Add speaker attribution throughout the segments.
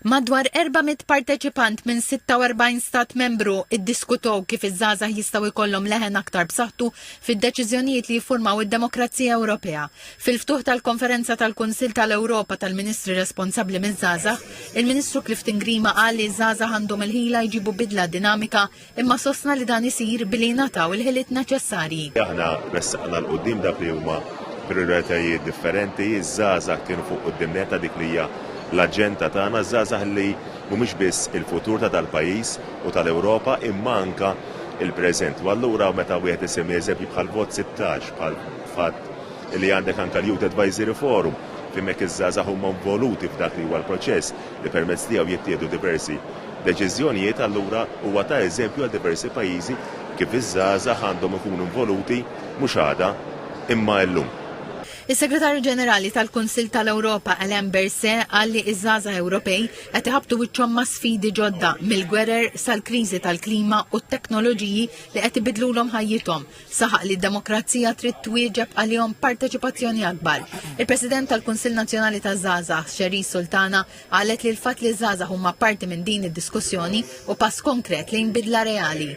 Speaker 1: Madwar 400 parteċipant minn 46 stat membru iddiskutow kif iż-żgħażagħ jistgħu jkollhom leħen aktar b'saħħtu fid-deċiżjonijiet li jiffurmaw id-demokrazija Ewropea. Fil-ftuħ tal-Konferenza tal-Kunsill tal-Ewropa tal-Ministri responsabbli miż-żgħażagħ, il-Ministru Clifton Grima qal li ż-żgħażagħ għandhom il-ħila jġibu bidla dinamika imma sostna li dan isir billi jingħataw il-ħiliet neċessarji.
Speaker 2: Aħna ressaqna l-qudiem dak li huma prioritajiet differenti, iż-żgħażagħ kienu fuq quddiem neta dik li hija l-aġenda tagħna żgħażagħ li mhumiex biss il-futur ta' tal-pajjiż u tal-Ewropa imma anke il-preżent. U allura meta wieħed isemmi eżempju bħal Vot 16 bħal fatt li għandek anke l-Youth Advisory Forum fejn hekk iż-żgħażagħ huma involuti f'dak li huwa l-proċess li permezz tiegħu jittieħdu diversi deċiżjonijiet, allura huwa ta' eżempju għal diversi pajjiżi kif iż-żgħażagħ għandhom ikunu involuti mhux għada imma llum.
Speaker 1: Is-Segretarju Ġenerali tal-Kunsill tal-Ewropa Alain Berset qal li iż-żgħażagħ Ewropej qed iħabbtu wiċċhom ma' sfidi ġodda mill-gwerer sal-kriżi tal-klima u t-teknoloġiji li qed ibidlulhom ħajjithom. Saħaq li d-demokrazija trid twieġeb għalihom parteċipazzjoni akbar. Il-President tal-Kunsill Nazzjonali taż-Żgħażagħ Xeri Sultana qalet li l-fatt li ż-żgħażagħ huma parti minn din id-diskussjoni u pass konkret lejn bidla reali.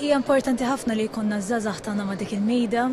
Speaker 3: Hija importanti ħafna li jkollna ż-żgħażagħ tagħna ma' dik il-mejda,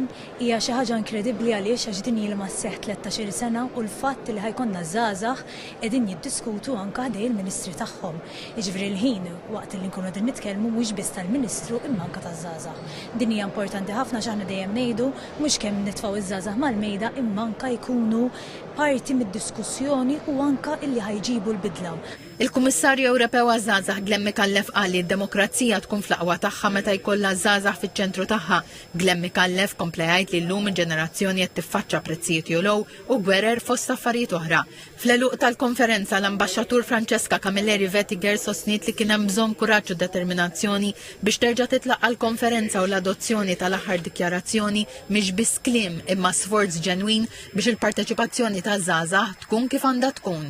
Speaker 3: hija xi ħaġa inkredibbli għaliex għax din ilha sseħħ 13-il sena u l-fatt li ħajkonna żgħażagħ qegħdin jiddiskutu anke ħdej il-Ministri tagħhom. Jiġifieri l-ħin waqt li nkunu qegħdin nitkellmu mhux biss tal-Ministru imma anke taż-żgħażagħ. Din hija importanti ħafna x'aħna dejjem ngħidu mhux kemm nitfgħu iż-żgħażagħ mal-mejda imma anke jkunu parti mid-diskussjoni u anke illi ħajġibu l-bidla.
Speaker 1: Il-Kummissarju Ewropew għaż-żgħażagħ Glenn Mikallef qal li d-demokrazija tkun fl-aqwa tagħha meta jkollha żgħażagħ fiċ-ċentru tagħha. Glenn Mikallef kompla jgħid li llum il-ġenerazzjoni qed tiffaċċja prezzijiet jolgħu u gwerer fost affarijiet oħra. Fl-għeluq tal-konferenza l-Ambaxxatur Francesca Camilleri Vettiger sostniet li kien hemm bżonn kuraġġ u determinazzjoni biex terġa' titlaq għall-konferenza u l-adozzjoni tal-aħħar dikjarazzjoni mhix biss kliem imma sforz ġenwin biex il-parteċipazzjoni taż-żgħażagħ tkun kif għandha tkun.